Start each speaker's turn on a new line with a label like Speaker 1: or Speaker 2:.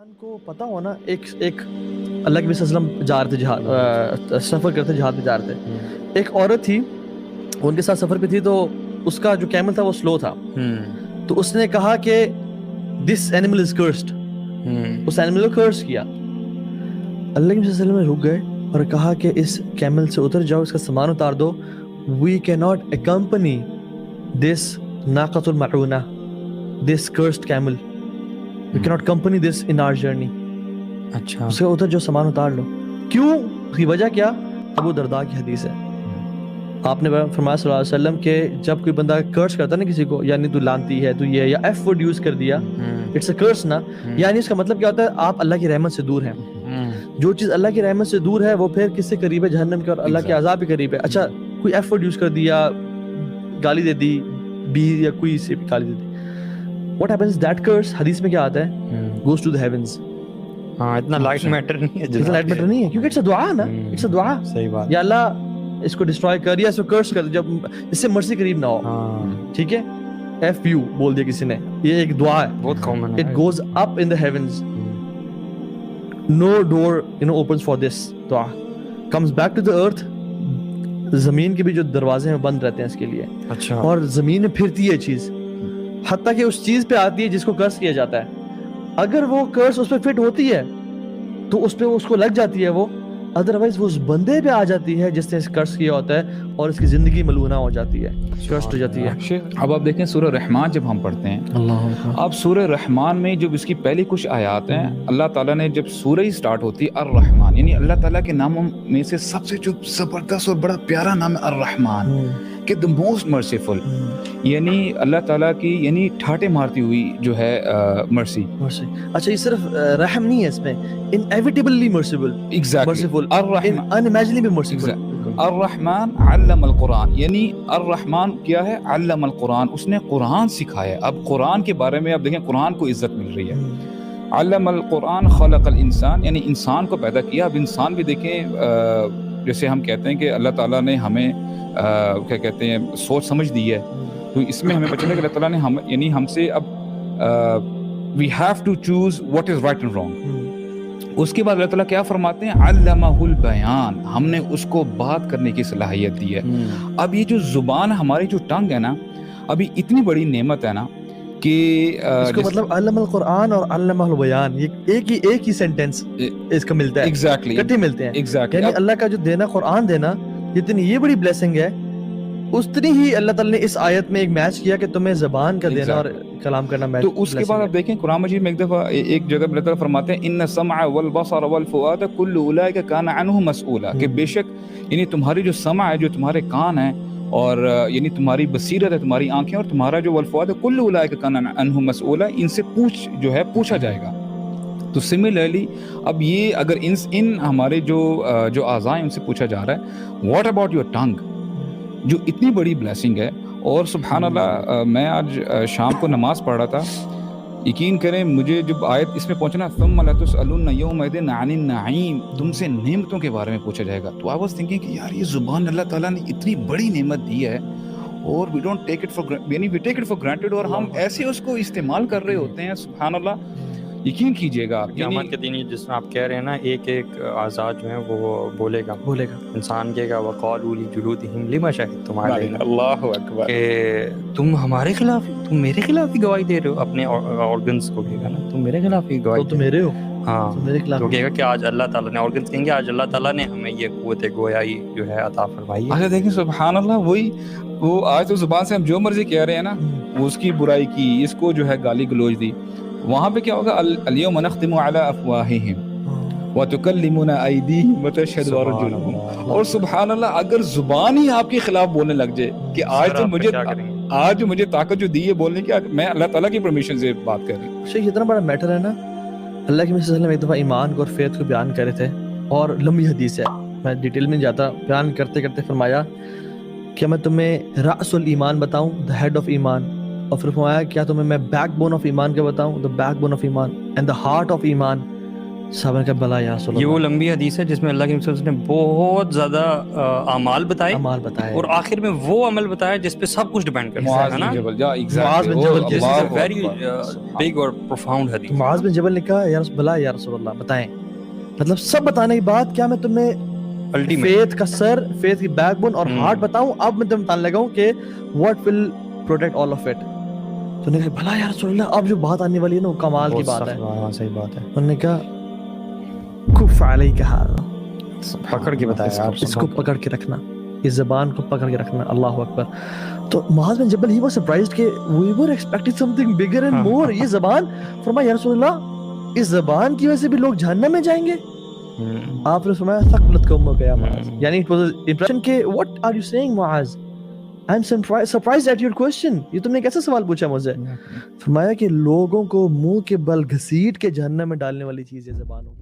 Speaker 1: انسان کو پتا ہو نا ایک اللہ کے نبی صلی اللہ علیہ وسلم جا رہے تھے جہاد سفر کرتے جہاد میں جا رہے تھے. ایک عورت تھی ان کے ساتھ سفر پہ تھی تو اس کا جو کیمل تھا وہ سلو تھا تو اس نے کہا کہ دس اینیمل از کرسڈ. اس اینیمل کو کرس کیا. اللہ کے نبی صلی اللہ علیہ وسلم نے رک گئے اور کہا کہ اس کیمل سے اتر جاؤ, اس کا سامان اتار دو. We can not accompany this ناقۃ المعونہ, this cursed camel, we cannot accompany this in our journey.
Speaker 2: اچھا
Speaker 1: اس کا ادھر جو سامان اتار لو. کیوں؟ اس کی وجہ کیا؟ ابو درداء کی حدیث ہے. آپ نے فرمایا صلی اللہ علیہ وسلم کہ جب کوئی بندہ کرس کرتا نا کسی کو, یعنی تو لانتی ہے, تو یہ یا ایف ورڈ یوز کر دیا, اٹس اے کرس نا, یعنی اس کا مطلب کیا ہوتا ہے؟ آپ اللہ کی رحمت سے دور ہیں. جو چیز اللہ کی رحمت سے دور ہے وہ پھر کس سے قریب ہے؟ جہنم کے اور اللہ کے عذاب کے قریب ہے. اچھا کوئی ایف ورڈ یوز کر دیا, گالی دے دی, بی یا کوئی سے گالی دے دی, what happens that curse حدیث میں کیا آتا ہے؟ goes to the heavens.
Speaker 2: ہاں اتنا لائٹ میٹر نہیں ہے,
Speaker 1: اتنا لائٹ میٹر نہیں ہے کیونکہ اٹس دعا نا, اٹس دعا.
Speaker 2: صحیح بات.
Speaker 1: یا اللہ اس کو ڈسٹروائے کر یا اس کو کرس کر, جب اس سے مرسی قریب نہ ہو. ٹھیک ہے, ایف یو بول دیا کسی نے, یہ ایک دعا ہے,
Speaker 2: بہت کامن ہے.
Speaker 1: it goes up in the heavens, no door opens for this دعا, comes back to the earth. زمین کے بھی جو دروازے ہیں بند رہتے ہیں اس کے لیے.
Speaker 2: اچھا.
Speaker 1: اور زمین میں پھرتی ہے چیز, حتیٰ کہ اس چیز پہ آتی ہے جس کو کرس کیا جاتا ہے. اگر وہ کرس اس پہ فٹ ہوتی ہے تو اس پہ اس کو لگ جاتی ہے وہ, ادروائز وہ اس بندے پہ آ جاتی ہے جس نے اس کرس کیا ہوتا ہے اور اس کی زندگی ملونہ ہو جاتی ہے, کرسڈ ہو جاتی ہے.
Speaker 3: اب آپ دیکھیں سورہ رحمان جب ہم پڑھتے ہیں, اب سورہ رحمان میں جب اس کی پہلی کچھ آیات ہیں, اللہ تعالیٰ نے جب سورہ ہی سٹارٹ ہوتی ہے الرحمن, یعنی اللہ تعالیٰ کے ناموں میں سے سب سے جو زبردست اور بڑا پیارا نام ہے الرحمن, کہ the most merciful, یعنی اللہ تعالیٰ کی یعنی ٹھاٹے مارتی ہوئی جو ہے مرسی.
Speaker 1: اچھا یہ صرف رحم نہیں ہے اس میں, انیویٹیبلی مرسیبل,
Speaker 3: ایگزیکٹلی
Speaker 1: unimaginably merciful.
Speaker 3: الرحمن علم القرآن, یعنی الرحمن کیا ہے؟ علم القرآن, اس نے قرآن سکھایا. اب قرآن کے بارے میں اب دیکھیں قرآن کو عزت مل رہی ہے. علم القرآن خلق الانسان, یعنی انسان کو پیدا کیا. اب انسان بھی دیکھیں جیسے ہم کہتے ہیں کہ اللہ تعالیٰ نے ہمیں کیا کہتے ہیں سوچ سمجھ دی ہے, تو اس میں ہمیں پتہ چلا کہ اللہ تعالیٰ نے یعنی ہم سے اب we have to choose what is right and wrong. اس کے بعد اللہ تعالیٰ کیا فرماتے ہیں؟ علمہ البیان, ہم نے اس کو بات کرنے کی صلاحیت دی ہے. اب یہ جو زبان ہماری جو ٹنگ ہے نا, ابھی اتنی بڑی نعمت ہے نا کہ
Speaker 1: اس کو مطلب علم القرآن اور علمہ البیان یہ ایک ہی سینٹینس اس کا ملتا ہے,
Speaker 3: ایگزیکٹلی
Speaker 1: اکٹھے ملتے ہیں.
Speaker 3: ایگزیکٹلی
Speaker 1: یعنی اللہ کا جو دینا قرآن دینا جتنی یہ بڑی بلیسنگ ہے, اتنی ہی اللہ تعالیٰ نے اس آیت میں ایک میچ کیا کہ تمہیں زبان کا دینا اور کلام کرنا میچ.
Speaker 3: تو اس کے بعد آپ دیکھیں قرآن مجید میں ایک دفعہ ایک جگہ اللہ تعالیٰ فرماتے ہیں ان السمع والبصر والفؤاد كل اولئک کان عنہ مسئولا, کہ بے شک یعنی تمہاری جو سمع ہے, جو تمہارے کان ہیں, اور یعنی تمہاری بصیرت ہے, تمہاری آنکھیں, اور تمہارا جو والفؤاد کل اولئک کان عنہ مسئولا, ان سے پوچھا جائے گا. تو سملرلی اب یہ اگر ان ہمارے جو اعضاء ہیں ان سے پوچھا جا رہا ہے, واٹ اباؤٹ یور ٹنگ, جو اتنی بڑی بلیسنگ ہے. اور سبحان اللہ, میں آج شام کو نماز پڑھ رہا تھا, یقین کریں مجھے جب آیت اس میں پہنچنا ثم لتسألن یومئذ عن النعیم, تم سے نعمتوں کے بارے میں پوچھا جائے گا, تو آئی واز تھنکنگ کہ یار یہ زبان اللہ تعالیٰ نے اتنی بڑی نعمت دی ہے اور we don't take it for granted, اور ہم ایسے اس کو استعمال کر رہے ہوتے ہیں. سبحان اللہ, یقین کیجئے گا
Speaker 2: قیامت کے دن جس میں آپ کہہ رہے ہیں نا, ایک اعضاء جو ہیں وہ بولے گا. انسان کہے گا وقالوا لجلودہم لما شہدتم علینا,
Speaker 3: اللہ اکبر,
Speaker 2: کہ تم ہمارے خلاف, تم میرے خلاف ہی گواہی دے رہے ہو. اپنے آرگنز کو کہے گا نا, تم میرے خلاف ہی گواہی,
Speaker 1: تو میرے ہو.
Speaker 2: ہاں,
Speaker 1: میرے خلاف
Speaker 2: تو کہے گا کہ آج اللہ تعالیٰ نے, آرگنز کہیں گے آج اللہ تعالیٰ نے ہمیں یہ قوت گویائی جو ہے عطا فرمائی ہے.
Speaker 3: اچھا دیکھیں سبحان اللہ, وہ آج تو زبان سے ہم جو مرضی کہہ رہے ہیں نا, وہ اس کی برائی کی, اس کو جو ہے گالی گلوچ دی, وہاں پہ کیا ہوگا؟ الیوم نختم علی افواہہم وتکلمنا ایدیہم وتشہد ارجلہم. اور سبحان اللہ, اگر زبان ہی آپ کے خلاف بولنے لگ جائے کہ آج مجھے طاقت جو دی ہے بولنے کی, میں اللہ تعالیٰ کی پرمیشن سے بات کر رہی ہوں.
Speaker 1: شیخ اتنا بڑا میٹر ہے نا. اللہ کے نبی صلی اللہ علیہ وسلم ایک دفعہ ایمان کو اور فیت کو بیان کر رہے تھے, اور لمبی حدیث ہے, میں ڈیٹیل میں جاتا, بیان کرتے کرتے فرمایا کہ میں تمہیں رأس الایمان بتاؤں, the head of ایمان, اور پھر فرمایا کیا تمہیں میں بیک بون آف ایمان کا بتاؤں, the back bone of ایمان, and the heart of ایمان, صاحب نے کہا بلا یا رسول
Speaker 2: یہ وہ
Speaker 1: اللہ،
Speaker 2: لمبی حدیث ہے جس میں اللہ کے نبی صلی اللہ علیہ وسلم نے بہت زیادہ اعمال بتائے
Speaker 1: اعمال بتائے،
Speaker 2: اور آخر میں وہ عمل بتایا جس پہ سب کچھ ڈیپینڈ کرتا
Speaker 3: معاذ
Speaker 2: ہے
Speaker 3: بن
Speaker 2: نا.
Speaker 3: جبل، یا
Speaker 1: معاذ بن جبل
Speaker 2: This is a
Speaker 3: Allah
Speaker 2: very
Speaker 3: Akbar.
Speaker 2: big اور profound حدیث.
Speaker 1: معاذ بن جبل نے کہا یا رسول بلا یا رسول اللہ بتائیں، مطلب سب بتانے کے بعد کیا میں تمہیں
Speaker 2: Ultimate.
Speaker 1: فیتھ کا سر، فیتھ کی بیک بون اور ہارٹ بتاؤں؟ اب میں تمہیں بتانے لگا ہوں کہ what will protect all of it. تو نے کہا بھلا یا رسول اللہ، اب جو بات آنے والی ہے نا وہ کمال کی بات ہے.
Speaker 2: ہاں صحیح بات ہے.
Speaker 1: انہوں نے کہا کف علیک ھذا،
Speaker 2: پکڑ کے بتایا آپ
Speaker 1: اس کو پکڑ کے رکھنا، اس زبان کو پکڑ کے رکھنا. اللہ اکبر. تو معاذ بن جبل ہی واز سرپرائزڈ کہ we were expecting something bigger and more. یہ زبان، فرمایا یا رسول اللہ اس زبان کی وجہ سے بھی لوگ جہنم میں جائیں گے؟ آپ نے فرمایا ثقلت قومک یا معاذ، یعنی اٹ واز امپریشن کہ what are you saying Muaz, I am surprised at your question. یہ تم نے کیسا سوال پوچھا مجھے؟ فرمایا کہ لوگوں کو منہ کے بل گھسیٹ کے جہنم میں ڈالنے والی چیز یہ زبان ہوگی.